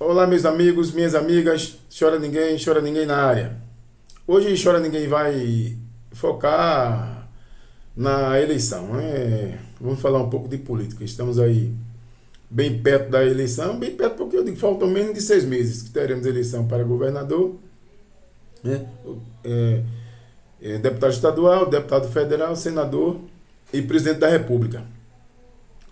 Olá, meus amigos, minhas amigas. Chora ninguém na área. Hoje Chora Ninguém vai focar na eleição, né? Vamos falar um pouco de política. Estamos aí bem perto da eleição, bem perto porque eu digo, faltam menos de 6 meses que teremos eleição para governador, né? É, Deputado estadual, deputado federal, senador e presidente da República.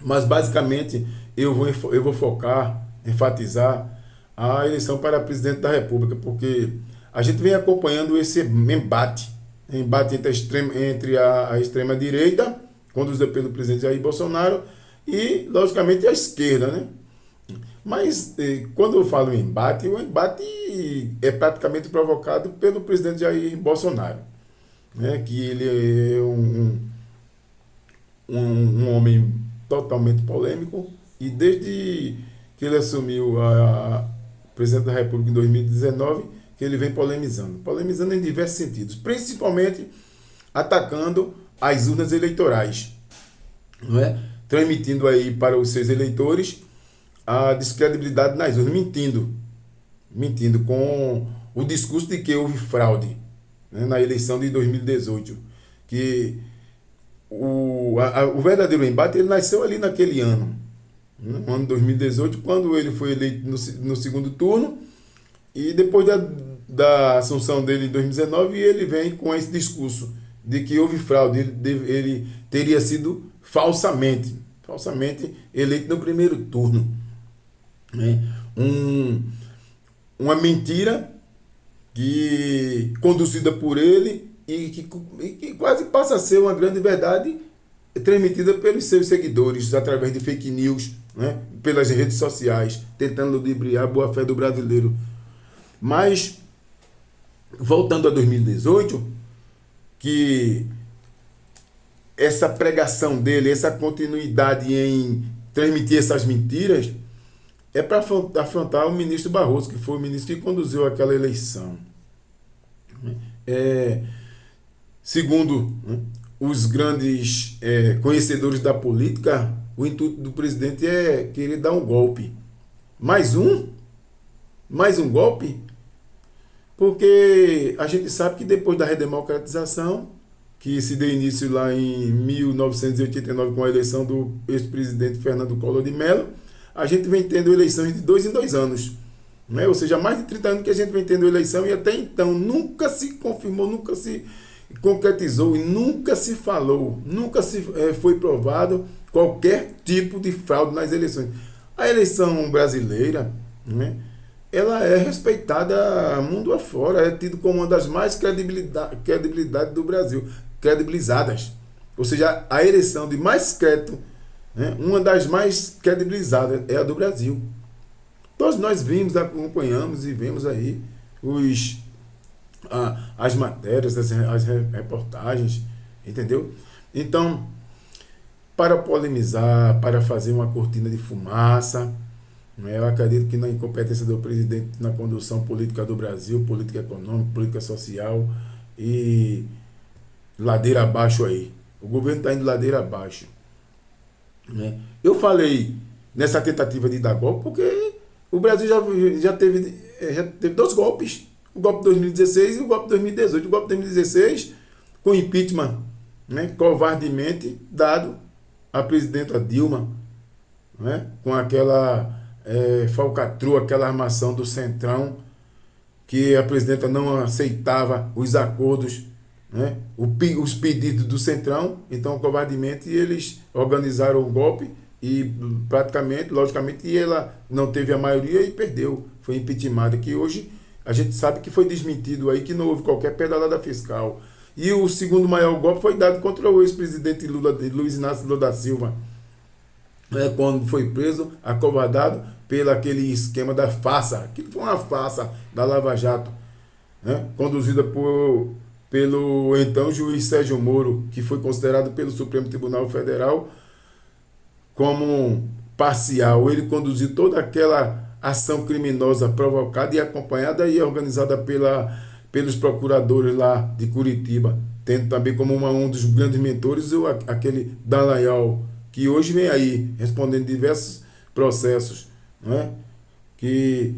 Mas basicamente eu vou focar, enfatizar a eleição para presidente da República, porque a gente vem acompanhando esse embate entre a extrema-direita, conduzida pelo presidente Jair Bolsonaro, e, logicamente, a esquerda, né? Mas quando eu falo em embate, o embate é praticamente provocado pelo presidente Jair Bolsonaro, né? Que ele é um homem totalmente polêmico e desde que ele assumiu a presidente da República em 2019 que ele vem polemizando em diversos sentidos, principalmente atacando as urnas eleitorais, não é? Transmitindo aí para os seus eleitores a descredibilidade nas urnas, mentindo com o discurso de que houve fraude, né, na eleição de 2018, que o verdadeiro embate ele nasceu ali naquele ano, no ano 2018, quando ele foi eleito no segundo turno, e depois da assunção dele em 2019, ele vem com esse discurso de que houve fraude, ele teria sido falsamente eleito no primeiro turno, né? Uma mentira que conduzida por ele e que quase passa a ser uma grande verdade transmitida pelos seus seguidores através de fake news, né? Pelas redes sociais, tentando ludibriar a boa-fé do brasileiro. Mas, voltando a 2018, que essa pregação dele, essa continuidade em transmitir essas mentiras, é para afrontar o ministro Barroso, que foi o ministro que conduziu aquela eleição. É, segundo, né, os grandes conhecedores da política, o intuito do presidente é querer dar um golpe. Mais um golpe, porque a gente sabe que depois da redemocratização, que se deu início lá em 1989 com a eleição do ex-presidente Fernando Collor de Mello, a gente vem tendo eleições de 2 em 2 anos, né? Ou seja, mais de 30 anos que a gente vem tendo eleição e até então nunca se confirmou, nunca se concretizou e nunca se falou, nunca se foi provado qualquer tipo de fraude nas eleições. A eleição brasileira, né, ela é respeitada mundo afora, é tido como uma das mais credibilidade do Brasil, credibilizadas. Ou seja, a eleição de mais crédito, né, uma das mais credibilizadas é a do Brasil. Todos nós vimos, acompanhamos e vemos aí as matérias, as reportagens, entendeu? Então, para polemizar, para fazer uma cortina de fumaça, né, eu acredito que na incompetência do presidente na condução política do Brasil, política econômica, política social e ladeira abaixo aí. O governo está indo ladeira abaixo, né? Eu falei nessa tentativa de dar golpe porque o Brasil já teve 2 golpes. O golpe de 2016 e o golpe de 2018. O golpe de 2016 com impeachment, né, covardemente dado à presidenta Dilma, né, com aquela falcatrua, aquela armação do Centrão, que a presidenta não aceitava os acordos, né, os pedidos do Centrão, então covardemente eles organizaram o golpe e praticamente, logicamente, ela não teve a maioria e perdeu, foi impeachmentada, que hoje a gente sabe que foi desmentido aí, que não houve qualquer pedalada fiscal. E o segundo maior golpe foi dado contra o ex-presidente Luiz Inácio Lula da Silva, quando foi preso, acovardado pelo aquele esquema da farsa, que foi uma farsa da Lava Jato, né, conduzida pelo então juiz Sérgio Moro, que foi considerado pelo Supremo Tribunal Federal como parcial. Ele conduziu toda aquela ação criminosa provocada e acompanhada e organizada pelos procuradores lá de Curitiba, tendo também como um dos grandes mentores aquele Dallagnol, que hoje vem aí respondendo diversos processos, não é? que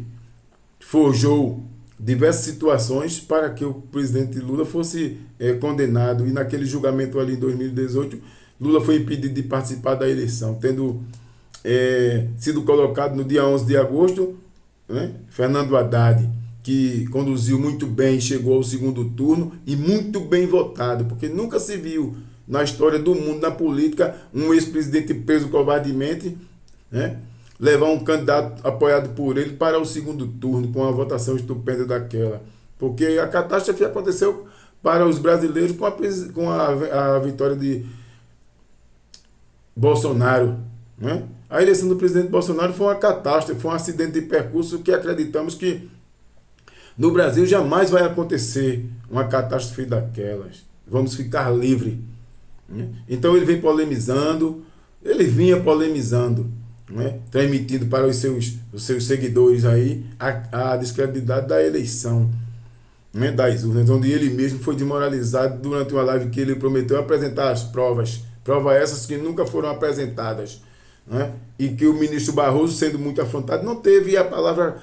forjou diversas situações para que o presidente Lula fosse condenado. E naquele julgamento ali em 2018, Lula foi impedido de participar da eleição, tendo sido colocado no dia 11 de agosto, né, Fernando Haddad, que conduziu muito bem, chegou ao segundo turno e muito bem votado, porque nunca se viu na história do mundo, na política, um ex-presidente preso covardemente, né, levar um candidato apoiado por ele para o segundo turno, com uma votação estupenda daquela. Porque a catástrofe aconteceu para os brasileiros com a vitória de Bolsonaro, né? A eleição do presidente Bolsonaro foi uma catástrofe, foi um acidente de percurso que acreditamos que no Brasil jamais vai acontecer uma catástrofe daquelas. Vamos ficar livres, né? Então ele vinha polemizando, né? Transmitindo para os seus seguidores aí a descredibilidade da eleição, né? Das urnas, onde ele mesmo foi desmoralizado durante uma live que ele prometeu apresentar as provas essas que nunca foram apresentadas, né? E que o ministro Barroso, sendo muito afrontado, não teve a palavra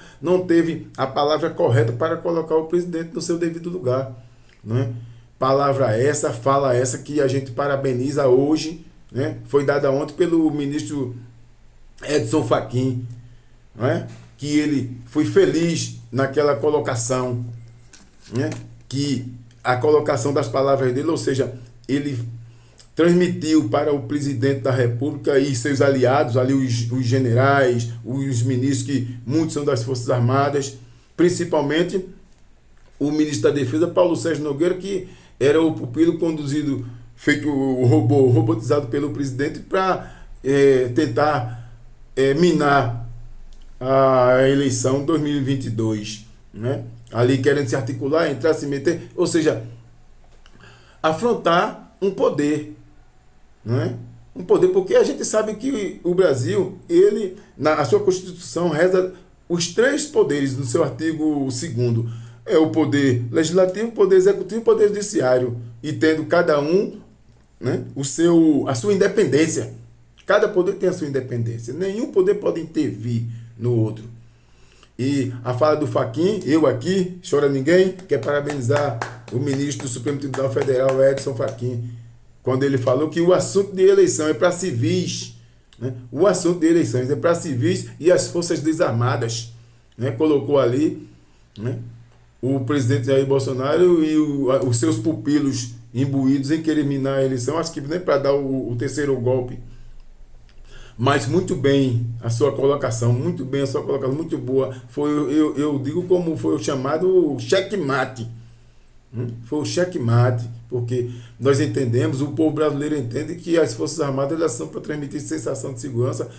correta para colocar o presidente no seu devido lugar, né? Fala essa que a gente parabeniza hoje, né? Foi dada ontem pelo ministro Edson Fachin, né? Que ele foi feliz naquela colocação, né? Que a colocação das palavras dele, ou seja, ele transmitiu para o presidente da República e seus aliados, ali os generais, os ministros, que muitos são das Forças Armadas, principalmente o ministro da Defesa, Paulo Sérgio Nogueira, que era o pupilo conduzido, feito o robotizado pelo presidente para tentar minar a eleição 2022, né? Ali querendo se articular, entrar, se meter, ou seja, afrontar um poder, né? Um poder, porque a gente sabe que o Brasil, a sua Constituição reza os 3 poderes no seu artigo 2º. É o poder legislativo, o poder executivo e o poder judiciário. E tendo cada um, né, a sua independência. Cada poder tem a sua independência. Nenhum poder pode intervir no outro. E a fala do Fachin, eu aqui, chora ninguém, quer parabenizar o ministro do Supremo Tribunal Federal, Edson Fachin, quando ele falou que o assunto de eleição é para civis, né? O assunto de eleições é para civis e as forças desarmadas, né? Colocou ali, né, o presidente Jair Bolsonaro e os seus pupilos imbuídos em querer minar a eleição, acho que nem para dar o terceiro golpe. Mas muito bem a sua colocação, muito boa. Eu digo como foi o chamado checkmate. Foi o checkmate, porque nós entendemos, o povo brasileiro entende que as Forças Armadas elas são para transmitir sensação de segurança,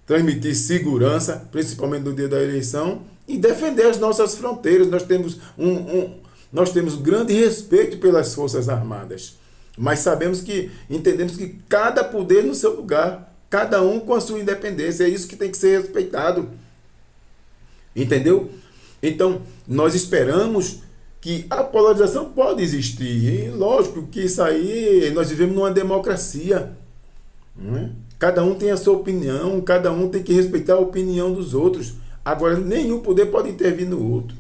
transmitir segurança, principalmente no dia da eleição, e defender as nossas fronteiras. Nós temos grande respeito pelas Forças Armadas, mas entendemos que cada poder no seu lugar, cada um com a sua independência, é isso que tem que ser respeitado. Entendeu? Então, nós esperamos que a polarização pode existir. E lógico que isso aí, nós vivemos numa democracia, né? Cada um tem a sua opinião, cada um tem que respeitar a opinião dos outros. Agora, nenhum poder pode intervir no outro.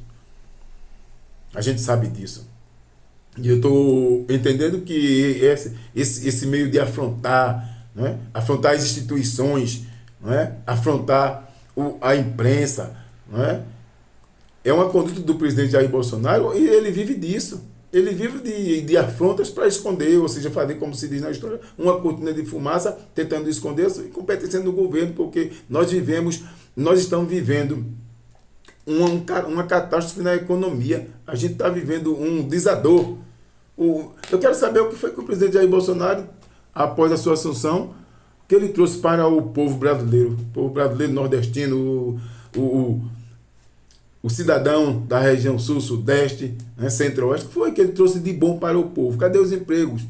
A gente sabe disso. E eu estou entendendo que esse meio de afrontar, né? Afrontar as instituições, né? Afrontar a imprensa, né? É uma conduta do presidente Jair Bolsonaro e ele vive disso. Ele vive de afrontas para esconder, ou seja, fazer, como se diz na história, uma cortina de fumaça, tentando esconder a sua incompetência no governo, porque nós estamos vivendo uma catástrofe na economia. A gente está vivendo um desador. Eu quero saber o que foi que o presidente Jair Bolsonaro, após a sua assunção, que ele trouxe para o povo brasileiro nordestino, o cidadão da região sul, sudeste, né, centro-oeste, que foi que ele trouxe de bom para o povo. Cadê os empregos?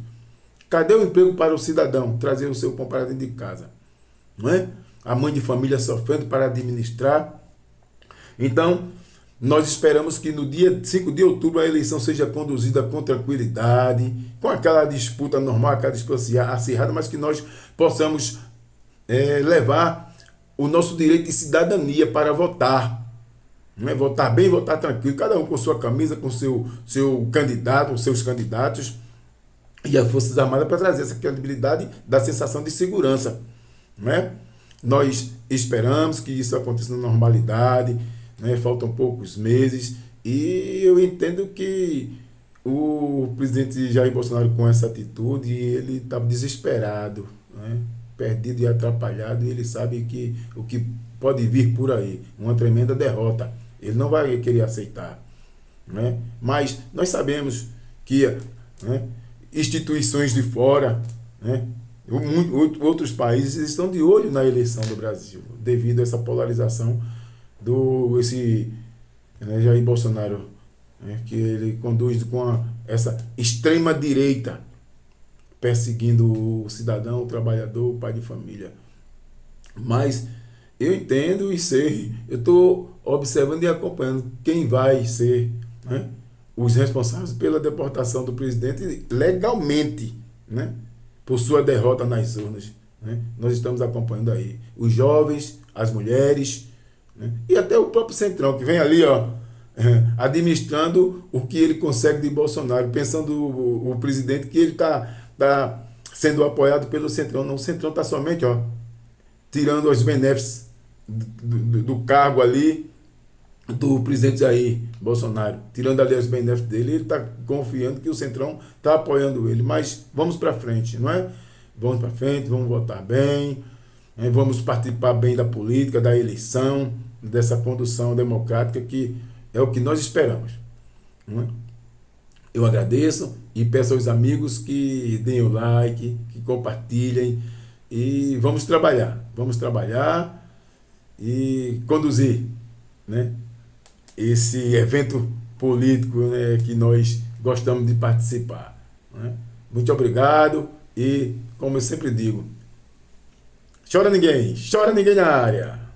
Cadê o emprego para o cidadão trazer o seu pão para dentro de casa? Não é? A mãe de família sofrendo para administrar. Então, nós esperamos que no dia 5 de outubro a eleição seja conduzida com tranquilidade, com aquela disputa normal, aquela disputa acirrada, mas que nós possamos levar o nosso direito de cidadania para votar. né? Votar bem, votar tranquilo, cada um com sua camisa, com seu candidato, com seus candidatos, e as Forças Armadas para trazer essa credibilidade da sensação de segurança, né? Nós esperamos que isso aconteça na normalidade, né? Faltam poucos meses e eu entendo que o presidente Jair Bolsonaro, com essa atitude, ele está desesperado, né? Perdido e atrapalhado, e ele sabe que o que pode vir por aí, uma tremenda derrota, ele não vai querer aceitar, né? Mas nós sabemos que, né, instituições de fora, né, outros países estão de olho na eleição do Brasil, devido a essa polarização né, Jair Bolsonaro, né, que ele conduz com essa extrema direita, perseguindo o cidadão, o trabalhador, o pai de família. Mas eu entendo e sei, eu estou observando e acompanhando quem vai ser, né, os responsáveis pela deportação do presidente legalmente, né, por sua derrota nas urnas, né? Nós estamos acompanhando aí os jovens, as mulheres, né, e até o próprio Centrão, que vem ali, ó, administrando o que ele consegue de Bolsonaro, pensando o presidente que ele está sendo apoiado pelo Centrão. Não, o Centrão está somente, ó, tirando os benefícios do cargo ali do presidente Jair Bolsonaro, tirando ali os benefícios dele. Ele está confiando que o Centrão está apoiando ele. Mas vamos para frente, não é? Vamos para frente, vamos votar bem, né? Vamos participar bem da política, da eleição, dessa condução democrática que é o que nós esperamos, não é? Eu agradeço e peço aos amigos que deem o like, que compartilhem e vamos trabalhar e conduzir, né, esse evento político, né, que nós gostamos de participar, né? Muito obrigado e, como eu sempre digo, chora ninguém na área.